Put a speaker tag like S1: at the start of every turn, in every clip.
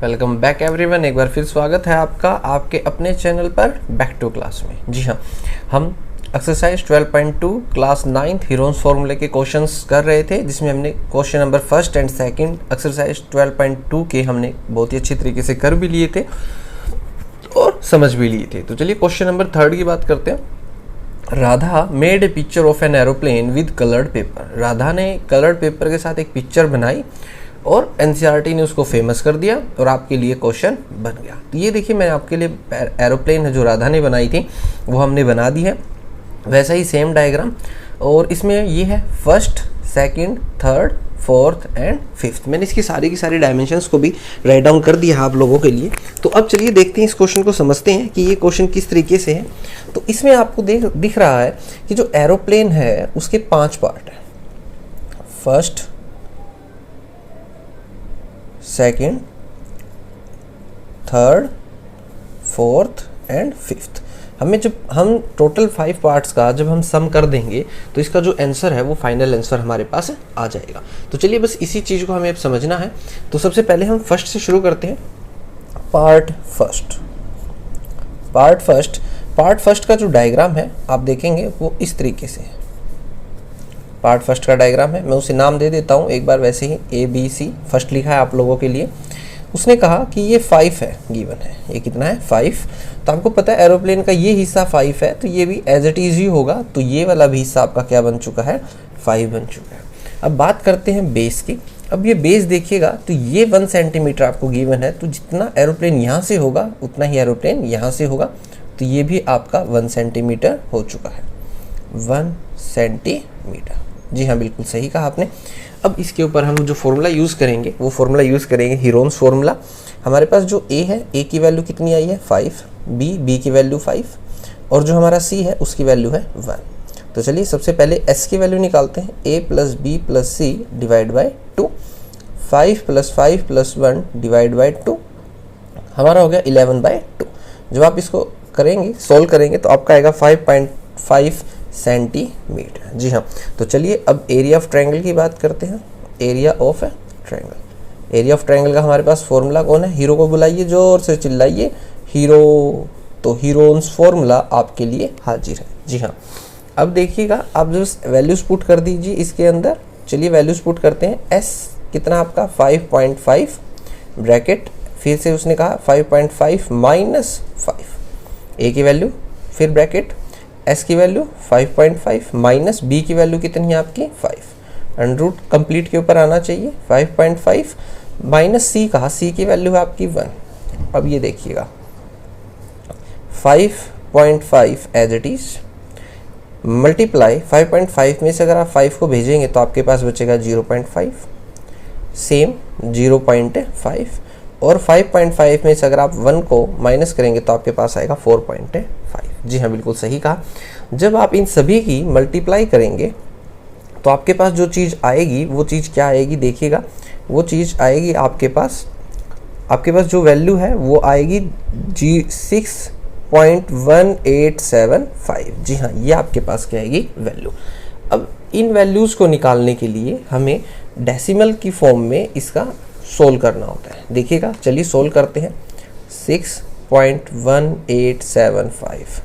S1: Welcome back everyone. एक बार फिर स्वागत है आपका आपके अपने चैनल पर बैक टू क्लास में। जी हाँ, हम एक्सरसाइज 12.2 क्लास 9th हीरोन्स फॉर्मूले के क्वेश्चंस कर रहे थे, जिसमें हमने question number first and second exercise 12.2 के हमने बहुत ही अच्छी तरीके से कर भी लिए थे और समझ भी लिए थे। तो चलिए क्वेश्चन नंबर थर्ड की बात करते हैं। Radha made a picture of an aeroplane with coloured paper. Radha ने कलर्ड पेपर के साथ एक पिक्चर बनाई और एनसीईआरटी ने उसको फेमस कर दिया और आपके लिए क्वेश्चन बन गया। तो ये देखिए, मैं आपके लिए एरोप्लेन है जो राधा ने बनाई थी वो हमने बना दी है, वैसा ही सेम डायग्राम। और इसमें ये है first, second, third, fourth and fifth. मैंने इसकी सारी की सारी डायमेंशंस को भी राइट डाउन कर दिया है आप लोगों के लिए। तो अब चलिए देखते हैं, इस क्वेश्चन को समझते हैं कि ये क्वेश्चन किस तरीके से है। तो इसमें आपको दिख रहा है कि जो एरोप्लेन है उसके 5 पार्ट है, first, second, third, fourth and fifth. जब हम टोटल 5 पार्ट्स का जब हम सम कर देंगे तो इसका जो आंसर है वो फाइनल आंसर हमारे पास आ जाएगा। तो चलिए बस इसी चीज़ को हमें अब समझना है। तो सबसे पहले हम फर्स्ट से शुरू करते हैं। पार्ट फर्स्ट का जो डायग्राम है आप देखेंगे वो इस तरीके से है। पार्ट फर्स्ट का डायग्राम है, मैं उसे नाम दे देता हूँ एक बार, वैसे ही ABC फर्स्ट लिखा है आप लोगों के लिए। उसने कहा कि ये 5 है, गिवन है, ये कितना है 5। तो आपको पता है एरोप्लेन का ये हिस्सा 5 है, तो ये भी एज इट इज ही होगा। तो ये वाला भी हिस्सा आपका क्या बन चुका है, 5 बन चुका है। अब बात करते हैं बेस की। अब ये बेस देखिएगा तो ये 1 सेंटीमीटर आपको गिवन है, तो जितना एरोप्लेन यहाँ से होगा उतना ही एरोप्लेन यहाँ से होगा। तो ये भी आपका 1 सेंटीमीटर हो चुका है, 1 सेंटीमीटर। जी हाँ, बिल्कुल सही कहा आपने। अब इसके ऊपर हम जो फॉर्मूला यूज़ करेंगे वो फॉर्मूला यूज़ करेंगे हीरोन्स फॉर्मूला। हमारे पास जो A है, A की वैल्यू कितनी आई है 5, B की वैल्यू 5 और जो हमारा C है उसकी वैल्यू है 1। तो चलिए सबसे पहले S की वैल्यू निकालते हैं। A + B + C divide by 2, 5 + 5 + 1 divide by 2, हमारा हो गया 11/2। जब आप इसको करेंगे, सोल्व करेंगे तो आपका आएगा 5.5 सेंटीमीटर। जी हाँ, तो चलिए अब एरिया ऑफ ट्रायंगल की बात करते हैं। एरिया ऑफ ट्रायंगल का हमारे पास फॉर्मूला कौन है, हीरो को बुलाइए, जोर से चिल्लाइए हीरो। तो हीरोन्स फॉर्मूला आपके लिए हाजिर है। जी हाँ, अब देखिएगा, आप जो वैल्यूज पुट कर दीजिए इसके अंदर। चलिए वैल्यूज पुट करते हैं। S कितना आपका 5.5 ब्रैकेट, फिर से उसने कहा 5.5 माइनस 5, A की वैल्यू, फिर ब्रैकेट, S की वैल्यू 5.5 माइनस B की वैल्यू कितनी है आपकी 5, अंडररूट कंप्लीट के ऊपर आना चाहिए। 5.5 माइनस C कहा, C की वैल्यू है आपकी 1। अब ये देखिएगा 5.5 एज इट इज मल्टीप्लाई 5.5 में से अगर आप 5 को भेजेंगे तो आपके पास बचेगा 0.5, सेम 0.5 और 5.5 में से अगर आप 1 को माइनस करेंगे तो आपके पास आएगा 4.5। जी हाँ, बिल्कुल सही कहा। जब आप इन सभी की मल्टीप्लाई करेंगे तो आपके पास जो चीज़ आएगी वो चीज़ क्या आएगी, देखिएगा वो चीज़ आएगी आपके पास जो वैल्यू है वो आएगी 6.1875। जी हाँ, ये आपके पास क्या आएगी वैल्यू। अब इन वैल्यूज़ को निकालने के लिए हमें डेसिमल की फॉर्म में इसका सोल्व करना होता है। देखिएगा, चलिए सोल्व करते हैं। 6.1875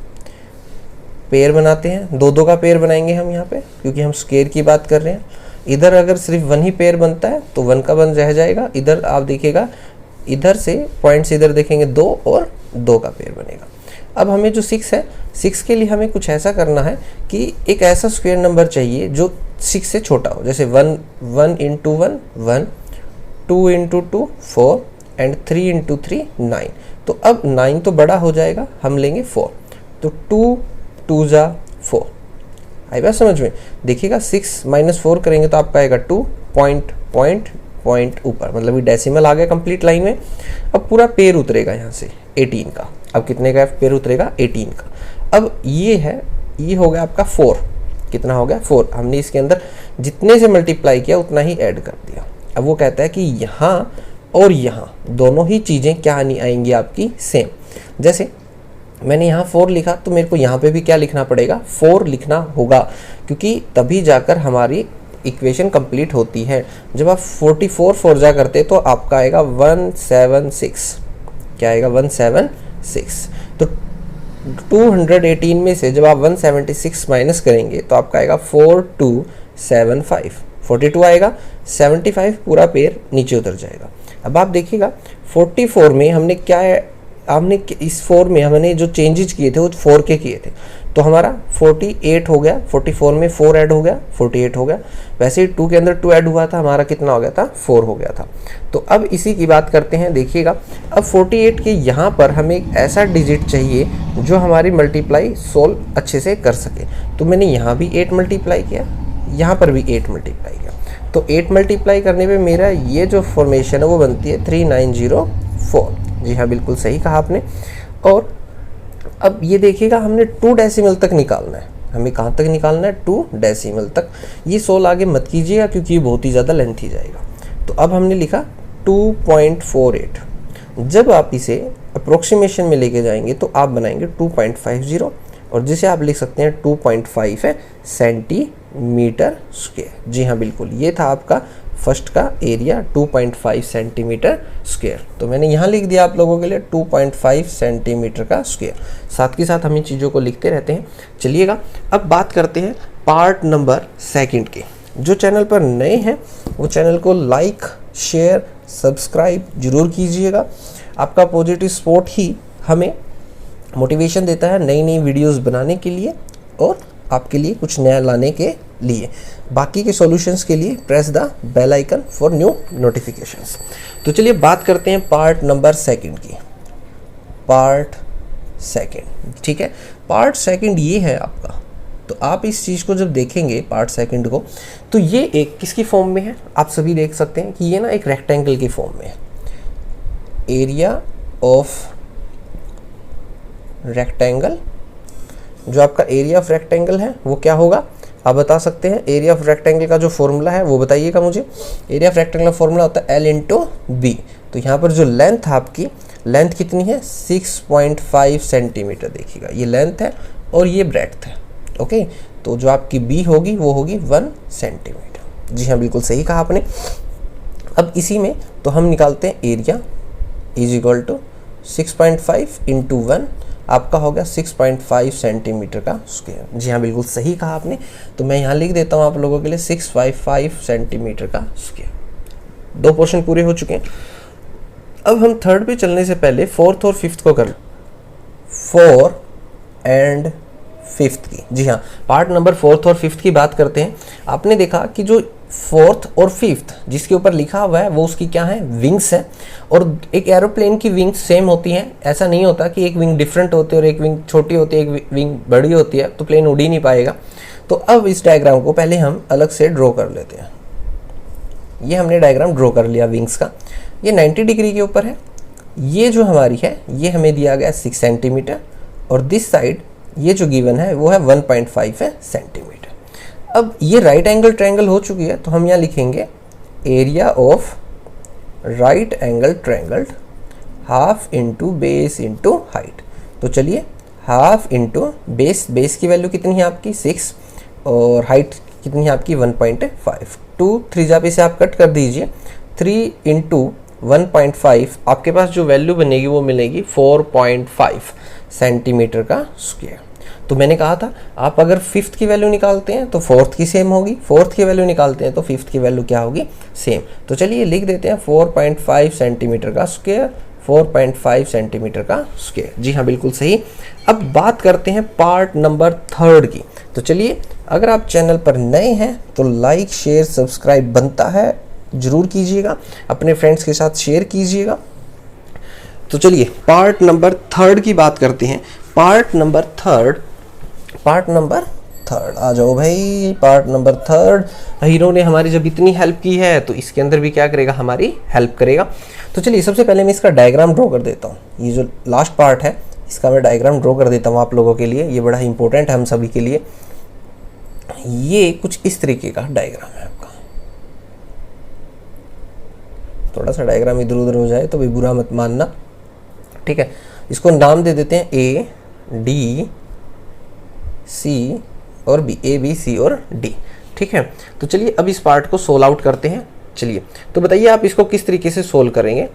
S1: पेयर बनाते हैं, 2 का पेयर बनाएंगे हम यहाँ पे, क्योंकि हम स्क्वायर की बात कर रहे हैं। इधर अगर सिर्फ 1 ही पेयर बनता है तो 1 का 1 रह जाएगा। इधर आप देखिएगा, इधर से पॉइंट से इधर देखेंगे 2 और 2 का पेयर बनेगा। अब हमें जो 6 है, 6 के लिए हमें कुछ ऐसा करना है कि एक ऐसा स्क्वायर नंबर चाहिए जो 6 से छोटा हो। जैसे 1 × 1 1, 2 × 2 4 एंड 3 × 3 9। तो अब 9 तो बड़ा हो जाएगा, हम लेंगे 4। तो 2 2 जा 4। आई बात समझ में? देखिएगा 6 - 4 करेंगे तो आपका आएगा 2 पॉइंट ऊपर, मतलब ये डेसिमल आ गया कंप्लीट लाइन में। अब पूरा पेयर उतरेगा यहाँ से 18 का। अब कितने का पेयर उतरेगा 18 का। अब ये है, ये हो गया आपका 4। कितना हो गया 4। हमने इसके अंदर जितने से मल्टीप्लाई किया उतना ही ऐड कर दिया। अब वो कहता है कि यहाँ और यहाँ दोनों ही चीज़ें क्या नहीं आएंगी आपकी सेम। जैसे मैंने यहाँ 4 लिखा तो मेरे को यहाँ पे भी क्या लिखना पड़ेगा, 4 लिखना होगा, क्योंकि तभी जाकर हमारी इक्वेशन कंप्लीट होती है। जब आप 44 4 जा करते तो आपका आएगा 176, क्या आएगा 176। तो 218 में से जब आप 176 माइनस करेंगे तो आपका आएगा 4275, 42 आएगा, 75 पूरा पेयर नीचे उतर जाएगा। अब आप देखिएगा 44 में हमने क्या है, हमने इस 4 में हमने जो चेंजेस किए थे वो 4 के किए थे, तो हमारा 48 हो गया, 44 में 4 ऐड हो गया, 48 हो गया। वैसे ही 2 के अंदर 2 ऐड हुआ था, हमारा कितना हो गया था, 4 हो गया था। तो अब इसी की बात करते हैं, देखिएगा अब 48 के यहाँ पर हमें एक ऐसा डिजिट चाहिए जो हमारी मल्टीप्लाई सोल्व अच्छे से कर सके। तो मैंने यहाँ भी 8 मल्टीप्लाई किया, यहाँ पर भी 8 मल्टीप्लाई किया, तो 8 मल्टीप्लाई करने पे मेरा ये जो फॉर्मेशन है वो बनती है 3904। जी हाँ, बिल्कुल सही कहा आपने। और अब ये देखिएगा हमने 2 डेसिमल तक निकालना है, हमें कहाँ तक निकालना है, 2 डेसिमल तक। ये 16 आगे मत कीजिएगा क्योंकि ये बहुत ही ज़्यादा लेंथी जाएगा। तो अब हमने लिखा 2.48। जब आप इसे अप्रोक्सीमेशन में लेके जाएंगे तो आप बनाएंगे 2.50, और जिसे आप लिख सकते हैं 2.5 है सेंटीमीटर स्क्वायर। जी हाँ, बिल्कुल ये था आपका फर्स्ट का एरिया 2.5 सेंटीमीटर स्क्वायर। तो मैंने यहाँ लिख दिया आप लोगों के लिए 2.5 सेंटीमीटर का स्क्वायर। साथ के साथ हम इन चीज़ों को लिखते रहते हैं। चलिएगा अब बात करते हैं पार्ट नंबर सेकंड की। जो चैनल पर नए हैं वो चैनल को लाइक, शेयर, सब्सक्राइब जरूर कीजिएगा। आपका पॉजिटिव सपोर्ट ही हमें मोटिवेशन देता है नई नई वीडियोस बनाने के लिए और आपके लिए कुछ नया लाने के लिए। बाकी के सॉल्यूशंस के लिए press the bell icon for new notifications. तो चलिए बात करते हैं पार्ट नंबर सेकंड की। पार्ट सेकंड, ठीक है, पार्ट सेकंड ये है आपका। तो आप इस चीज़ को जब देखेंगे पार्ट सेकंड को, तो ये एक किसकी फॉर्म में है, आप सभी देख सकते हैं कि ये ना एक रेक्टेंगल की फॉर्म में है। एरिया ऑफ रेक्टेंगल, जो आपका एरिया ऑफ रेक्टेंगल है वो क्या होगा, आप बता सकते हैं। एरिया ऑफ रेक्टेंगल का जो फॉर्मूला है वो बताइएगा मुझे। एरिया ऑफ रेक्टेंगल का फॉर्मूला होता है L इंटू बी। तो यहाँ पर जो लेंथ आपकी, लेंथ कितनी है, 6.5 सेंटीमीटर। देखिएगा ये लेंथ है और ये ब्रेड्थ है। ओके, तो जो आपकी बी होगी वो होगी 1 सेंटीमीटर। जी हाँ, बिल्कुल सही कहा आपने। अब इसी में तो हम निकालते हैं area is equal to 6.5 into 1, आपका हो गया 6.5 सेंटीमीटर का स्क्वायर। जी हाँ, बिल्कुल सही कहा आपने। तो मैं यहाँ लिख देता हूँ आप लोगों के लिए 655 सेंटीमीटर का स्क्वायर। 2 पोर्शन पूरे हो चुके हैं। अब हम थर्ड पे चलने से पहले फोर्थ और फिफ्थ को कर, 4 एंड फिफ्थ की। जी हाँ, पार्ट नंबर फोर्थ और फिफ्थ की बात करते हैं। आपने देखा कि जो फोर्थ और फिफ्थ जिसके ऊपर लिखा हुआ है वो उसकी क्या है, विंग्स है। और एक एरोप्लेन की विंग्स सेम होती हैं, ऐसा नहीं होता कि एक विंग डिफरेंट होती है और एक विंग छोटी होती है, एक विंग बड़ी होती है, तो प्लेन उड़ ही नहीं पाएगा। तो अब इस डायग्राम को पहले हम अलग से ड्रॉ कर लेते हैं। ये हमने डायग्राम ड्रॉ कर लिया विंग्स का। ये 90 डिग्री के ऊपर है। ये जो हमारी है ये हमें दिया गया 6 सेंटीमीटर, और दिस साइड ये जो गिवन है वो है 1.5 है सेंटीमीटर। अब ये राइट एंगल ट्रायंगल हो चुकी है, तो हम यहाँ लिखेंगे area of right angle triangle half into base into height. तो चलिए हाफ इंटू बेस, बेस की वैल्यू कितनी है आपकी 6, और हाइट कितनी है आपकी 1.5। 2 3 जा पे से आप कट कर दीजिए, 3 इंटू 1.5 आपके पास जो वैल्यू बनेगी वो मिलेगी 4.5 सेंटीमीटर का स्क्वायर। तो मैंने कहा था आप अगर फिफ्थ की वैल्यू निकालते हैं तो फोर्थ की सेम होगी, फोर्थ की वैल्यू निकालते हैं तो फिफ्थ की वैल्यू क्या होगी, सेम। तो चलिए लिख देते हैं 4.5 सेंटीमीटर का स्क्वायर, 4.5 सेंटीमीटर का स्क्वायर। जी हाँ, बिल्कुल सही। अब बात करते हैं पार्ट नंबर थर्ड की। तो चलिए, अगर आप चैनल पर नए हैं तो लाइक, शेयर, सब्सक्राइब बनता है, जरूर कीजिएगा, अपने फ्रेंड्स के साथ शेयर कीजिएगा। तो चलिए पार्ट नंबर थर्ड की बात करते हैं। पार्ट नंबर थर्ड आ जाओ भाई। पार्ट नंबर थर्ड, हीरो ने हमारी जब इतनी हेल्प की है तो इसके अंदर भी क्या करेगा, हमारी हेल्प करेगा। तो चलिए सबसे पहले मैं इसका डायग्राम ड्रॉ कर देता हूँ। ये जो लास्ट पार्ट है इसका मैं डायग्राम ड्रॉ कर देता हूँ आप लोगों के लिए, ये बड़ा ही इंपॉर्टेंट है हम सभी के लिए। ये कुछ इस तरीके का डायग्राम है आपका। थोड़ा सा डायग्राम इधर उधर हो जाए तो भी बुरा मत मानना, ठीक है। इसको नाम दे देते हैं ए, डी, सी और बी, ए, बी, सी और डी, ठीक है। तो चलिए अब इस पार्ट को सोल्व आउट करते हैं। चलिए तो बताइए आप इसको किस तरीके से सोल्व करेंगे।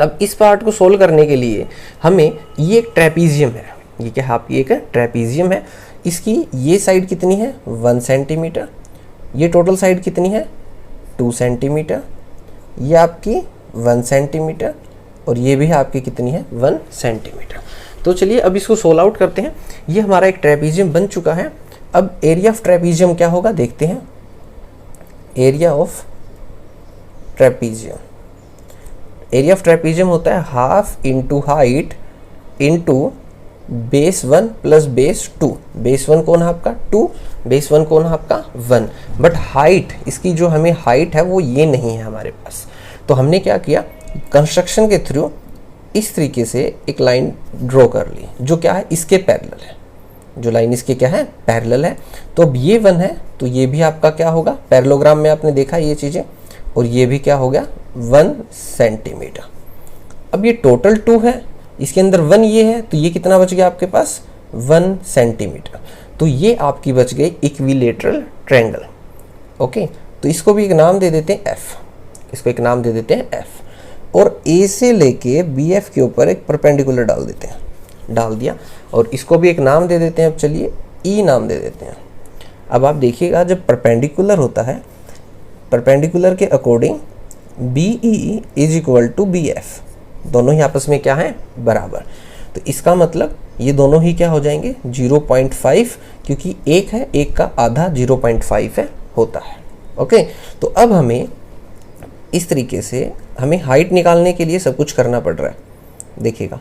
S1: अब इस पार्ट को सोल्व करने के लिए हमें, ये एक ट्रेपीजियम है, ये क्या है आपकी एक ट्रेपीजियम है। इसकी ये साइड कितनी है 1 सेंटीमीटर, ये टोटल साइड कितनी है 2 सेंटीमीटर, ये आपकी 1 सेंटीमीटर और ये भी आपकी कितनी है 1 सेंटीमीटर। तो चलिए अब इसको सोल्व आउट करते हैं। ये हमारा एक ट्रेपीजियम बन चुका है। अब एरिया ऑफ ट्रेपीजियम क्या होगा देखते हैं। Area of trapezium, area of trapezium होता है half into height into base 1 plus base 2। Base 1 कौन है आपका 2, बेस 1 कौन है आपका 1। बट हाइट, इसकी जो हमें हाइट है वो ये नहीं है हमारे पास। तो हमने क्या किया, कंस्ट्रक्शन के थ्रू इस तरीके से एक लाइन ड्रॉ कर ली जो क्या है इसके पैरेलल है, जो लाइन इसके क्या है पैरेलल है। तो अब ये 1 है तो ये भी आपका क्या होगा, पैरेललोग्राम में आपने देखा ये चीज़ें, और ये भी क्या हो गया 1 सेंटीमीटर। अब ये टोटल 2 है, इसके अंदर 1 ये है, तो ये कितना बच गया आपके पास 1 सेंटीमीटर। तो ये आपकी बच गई इक्विलेटरल ट्रायंगल। ओके, तो इसको भी एक नाम दे देते हैं एफ, इसको एक नाम दे देते हैं एफ। और ए से लेके बी एफ के ऊपर एक परपेंडिकुलर डाल देते हैं, डाल दिया, और इसको भी एक नाम दे देते हैं। अब चलिए ई नाम दे देते हैं। अब आप देखिएगा जब परपेंडिकुलर होता है, परपेंडिकुलर के according B E is equal to B F, दोनों ही आपस में क्या है बराबर। तो इसका मतलब ये दोनों ही क्या हो जाएंगे 0.5, क्योंकि एक है, एक का आधा 0.5 है होता है। ओके, तो अब हमें इस तरीके से हमें हाइट निकालने के लिए सब कुछ करना पड़ रहा है। देखिएगा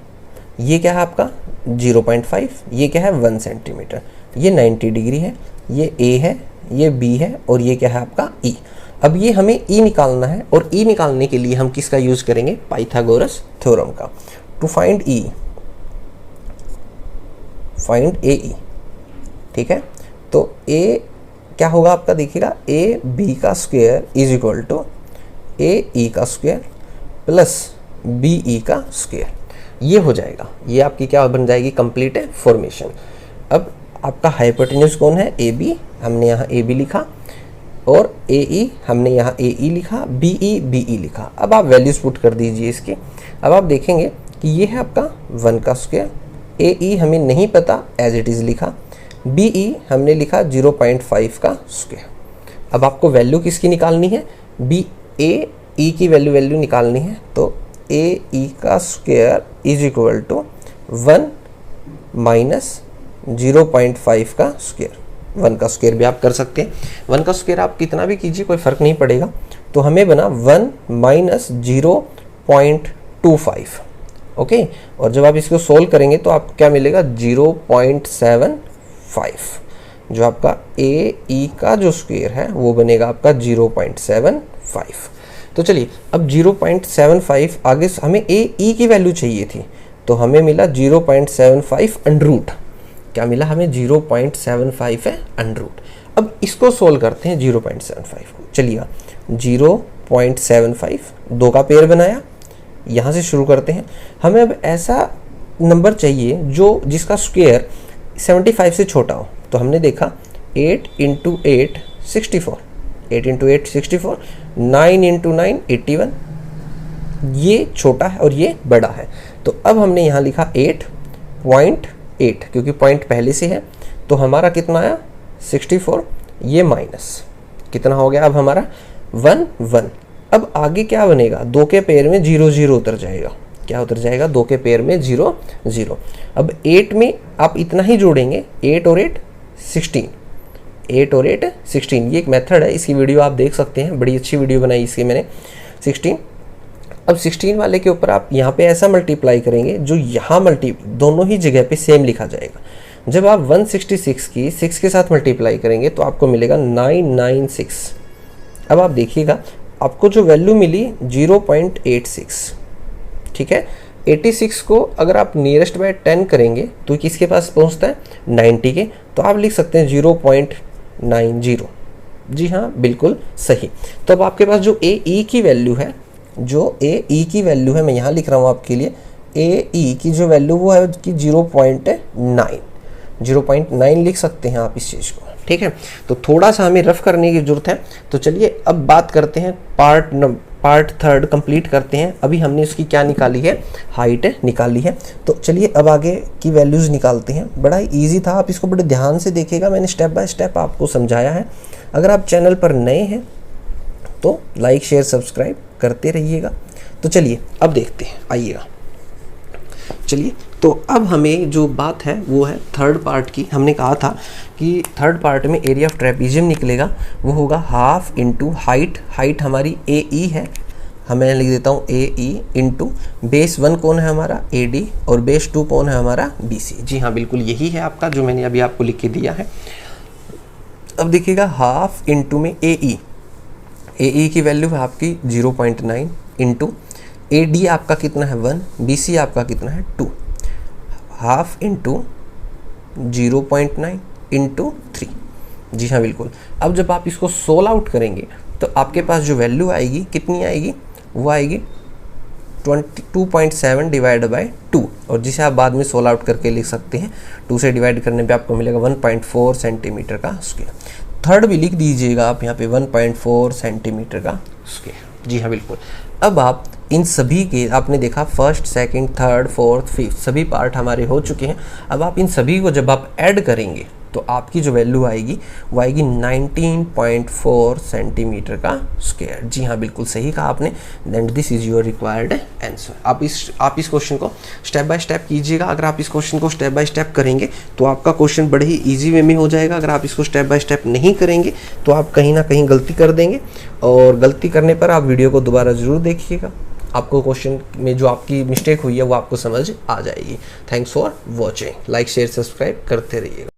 S1: ये क्या है आपका 0.5, ये क्या है 1 सेंटीमीटर, ये 90 डिग्री है, ये ए है, ये बी है, और ये क्या है आपका ई। अब ये हमें ई निकालना है, और ई निकालने के लिए हम किसका यूज़ करेंगे, पाइथागोरस थ्योरम का। टू फाइंड ई, फाइंड ए ई, ठीक है। तो ए क्या होगा आपका, देखिएगा ए बी का square is equal to A E का स्क्वायर प्लस बी ई का स्क्वायर, ये हो जाएगा। ये आपकी क्या बन जाएगी कंप्लीट है फॉर्मेशन। अब आपका हाइपोटेन्यूज कौन है ए बी, हमने यहाँ ए बी लिखा, और ए ई हमने यहाँ ए ई लिखा, बी ई लिखा। अब आप वैल्यूज पुट कर दीजिए इसके। अब आप देखेंगे कि ये है आपका 1 का स्क्वायर, ए ई हमें नहीं पता एज इट इज़ लिखा, बी ई हमने लिखा 0.5 का स्क्वायर। अब आपको वैल्यू किसकी निकालनी है, बी ए ई की वैल्यू निकालनी है। तो ए ई का square is equal to 1 minus 0.5 का स्क्वायर। 1 का स्क्वायर भी आप कर सकते हैं, 1 का स्क्वायर आप कितना भी कीजिए कोई फ़र्क नहीं पड़ेगा। तो हमें बना 1 माइनस 0.25। ओके, और जब आप इसको सोल्व करेंगे तो आपको क्या मिलेगा 0.75। जो आपका ए ई का जो स्क्वायर है वो बनेगा आपका 0.75। तो चलिए अब 0.75 आगे हमें ए ई की वैल्यू चाहिए थी, तो हमें मिला 0.75 अंडर रूट। क्या मिला हमें 0.75 है अंडर रूट। अब इसको सोल्व करते हैं 0.75। चलिएगा 0.75 2 का पेयर बनाया, यहाँ से शुरू करते हैं। हमें अब ऐसा नंबर चाहिए जो जिसका स्क्वायर 75 से छोटा हो। तो हमने देखा 8 इंटू 8 64, 8 इंटू 8 64, 9 इंटू 9 81, ये छोटा है और ये बड़ा है। तो अब हमने यहाँ लिखा 8.8, क्योंकि पॉइंट पहले से है। तो हमारा कितना आया 64, ये माइनस कितना हो गया अब हमारा 1 1। अब आगे क्या बनेगा, 2 के पेयर में 0 0 उतर जाएगा। क्या उतर जाएगा 2 के पेयर में 0 0। अब 8 में आप इतना ही जोड़ेंगे, 8 और 8 16, 8 और 8 16। ये एक मेथड है, इसकी वीडियो आप देख सकते हैं, बड़ी अच्छी वीडियो बनाई इसकी मैंने 16। अब 16 वाले के ऊपर आप यहाँ पे ऐसा मल्टीप्लाई करेंगे जो यहाँ दोनों ही जगह पे सेम लिखा जाएगा। जब आप 166 की 6 के साथ मल्टीप्लाई करेंगे तो आपको मिलेगा 996। अब आप देखिएगा आपको जो वैल्यू मिली 0.86, ठीक है। 86 को अगर आप नियरेस्ट बाय 10 करेंगे तो किसके पास पहुंचता है 90 के। तो आप लिख सकते हैं 0.90। जी हाँ, बिल्कुल सही। तो अब आपके पास जो ए ई की वैल्यू है, जो ए ई की वैल्यू है, मैं यहाँ लिख रहा हूँ आपके लिए, ए ई की जो वैल्यू वो है कि 0.9। 0.9 लिख सकते हैं आप इस चीज़ को, ठीक है। तो थोड़ा सा हमें रफ करने की ज़रूरत है। तो चलिए अब बात करते हैं पार्ट थर्ड कंप्लीट करते हैं। अभी हमने इसकी क्या निकाली है, हाइट निकाली है। तो चलिए अब आगे की वैल्यूज़ निकालते हैं। बड़ा ही ईजी था, आप इसको बड़े ध्यान से देखिएगा, मैंने स्टेप बाय स्टेप आपको समझाया है। अगर आप चैनल पर नए हैं तो लाइक शेयर सब्सक्राइब करते रहिएगा। तो चलिए अब देखते हैं, आइएगा। चलिए तो अब हमें जो बात है वो है थर्ड पार्ट की। हमने कहा था कि थर्ड पार्ट में एरिया ऑफ ट्रेपीजियम निकलेगा, वो होगा हाफ इंटू हाइट। हाइट हमारी ए ई है, हमें लिख देता हूँ ए ई इंटू बेस 1 कौन है हमारा ए डी और बेस 2 कौन है हमारा बी सी। जी हाँ, बिल्कुल यही है आपका जो मैंने अभी आपको लिख के दिया है। अब देखिएगा हाफ इंटू में ए ई की वैल्यू है आपकी 0.9 इंटू ए डी आपका कितना है 1, बी सी आपका कितना है 2, हाफ इंटू 0.9 इंटू 3। जी हाँ बिल्कुल। अब जब आप इसको सोल्व आउट करेंगे तो आपके पास जो वैल्यू आएगी कितनी आएगी, वो आएगी 22.7 डिवाइड बाई 2, और जिसे आप बाद में सोल्व आउट करके लिख सकते हैं। 2 से डिवाइड करने पे आपको मिलेगा 1.4 सेंटीमीटर का स्क्वायर। थर्ड भी लिख दीजिएगा आप यहाँ पे 1.4 सेंटीमीटर का स्क्वायर। जी हाँ बिल्कुल। अब आप इन सभी के, आपने देखा first second third fourth fifth सभी पार्ट हमारे हो चुके हैं। अब आप इन सभी को जब आप ऐड करेंगे तो आपकी जो वैल्यू आएगी वो आएगी 19.4 सेंटीमीटर का स्क्वायर। जी हाँ बिल्कुल सही कहा आपने। And this is your required answer. आप इस क्वेश्चन को स्टेप बाय स्टेप कीजिएगा। अगर आप इस क्वेश्चन को स्टेप बाय स्टेप करेंगे तो आपका क्वेश्चन बड़े ही ईजी वे में हो जाएगा। अगर आप इसको स्टेप बाय स्टेप नहीं करेंगे तो आप कहीं ना कहीं गलती कर देंगे, और गलती करने पर आप वीडियो को दोबारा ज़रूर देखिएगा। आपको क्वेश्चन में जो आपकी मिस्टेक हुई है वो आपको समझ आ जाएगी। Thanks for watching. Like share subscribe करते रहिएगा।